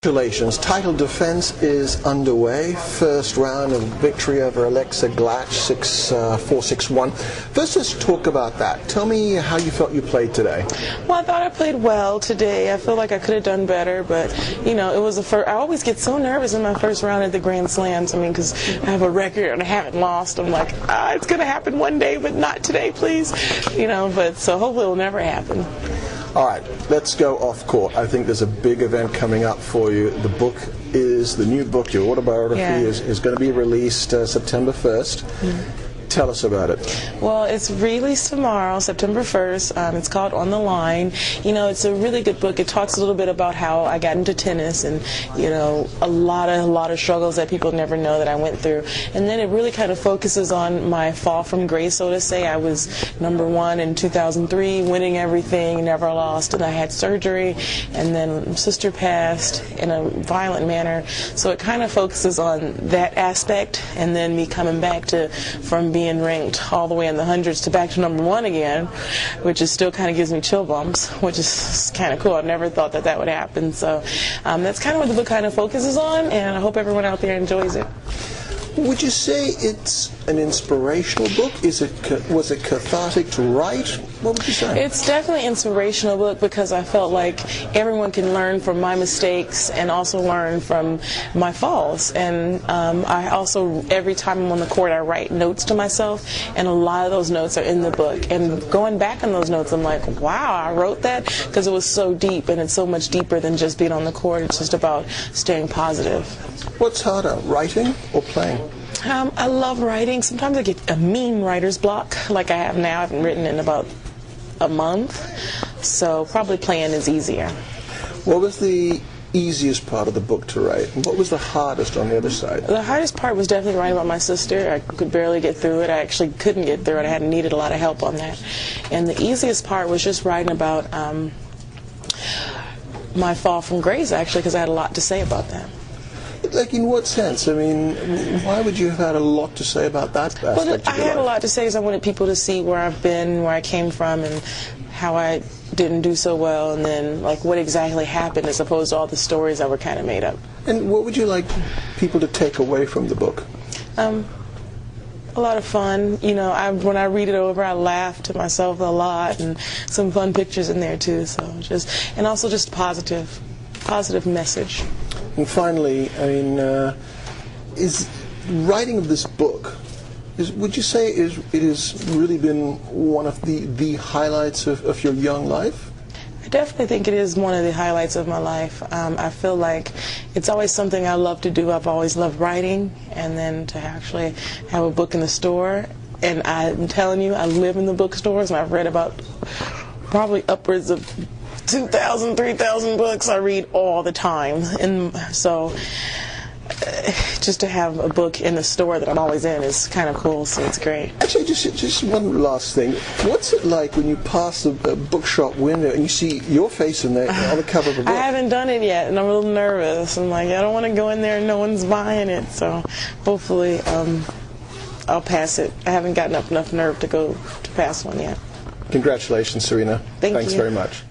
Congratulations. Title defense is underway. First round of victory over Alexa Glatch, 6-4, 6-1. First, let's talk about that. Tell me how you felt you played today. Well, I thought I played well today. I feel like I could have done better, but, you know, it was the first. I always get so nervous in my first round at the Grand Slams. I mean, because I have a record and I haven't lost. I'm like, it's going to happen one day, but not today, please. You know, but so hopefully it will never happen. All right, let's go off court. I think there's a big event coming up for you. The new book, your autobiography, is going to be released September 1st. Mm-hmm. Tell us about it. Well, it's released tomorrow, September 1st. It's called On the Line. You know, it's a really good book. It talks a little bit about how I got into tennis and, you know, a lot of struggles that people never know that I went through. And then it really kind of focuses on my fall from grace, so to say. I was #1 in 2003, winning everything, never lost, and I had surgery, and then my sister passed in a violent manner. So it kind of focuses on that aspect, and then me coming back from being ranked all the way in the hundreds to back to #1 again, which is still kind of gives me chill bumps, which is kind of cool. I never thought that would happen. So that's kind of what the book kind of focuses on, and I hope everyone out there enjoys it. Would you say it's an inspirational book? Was it cathartic to write? What would you say? It's definitely an inspirational book because I felt like everyone can learn from my mistakes and also learn from my falls. And I also, every time I'm on the court, I write notes to myself, and a lot of those notes are in the book. And going back on those notes, I'm like, wow, I wrote that because it was so deep, and it's so much deeper than just being on the court. It's just about staying positive. What's harder, writing or playing? I love writing. Sometimes I get a mean writer's block, like I have now. I haven't written in about a month, so probably playing is easier. What was the easiest part of the book to write, and what was the hardest on the other side? The hardest part was definitely writing about my sister. I could barely get through it. I actually couldn't get through it. I needed a lot of help on that. And the easiest part was just writing about my fall from grace, actually, because I had a lot to say about that. Like, in what sense? I mean, why would you have had a lot to say about that aspect of your life? I had a lot to say because I wanted people to see where I've been, where I came from, and how I didn't do so well, and then, like, what exactly happened as opposed to all the stories that were kind of made up. And what would you like people to take away from the book? A lot of fun. You know, when I read it over, I laugh to myself a lot, and some fun pictures in there, too. So and also just positive message. And finally, I mean, is writing of this book, would you say it has really been one of the highlights of your young life? I definitely think it is one of the highlights of my life. I feel like it's always something I love to do. I've always loved writing, and then to actually have a book in the store. And I'm telling you, I live in the bookstores, and I've read about probably upwards of 2,000, 3,000 books I read all the time, and so just to have a book in the store that I'm always in is kind of cool, so it's great. Actually, just one last thing. What's it like when you pass a bookshop window and you see your face on the cover of a book? I haven't done it yet, and I'm a little nervous. I'm like, I don't want to go in there and no one's buying it, so hopefully I'll pass it. I haven't gotten up enough nerve to pass one yet. Congratulations, Serena. Thanks very much.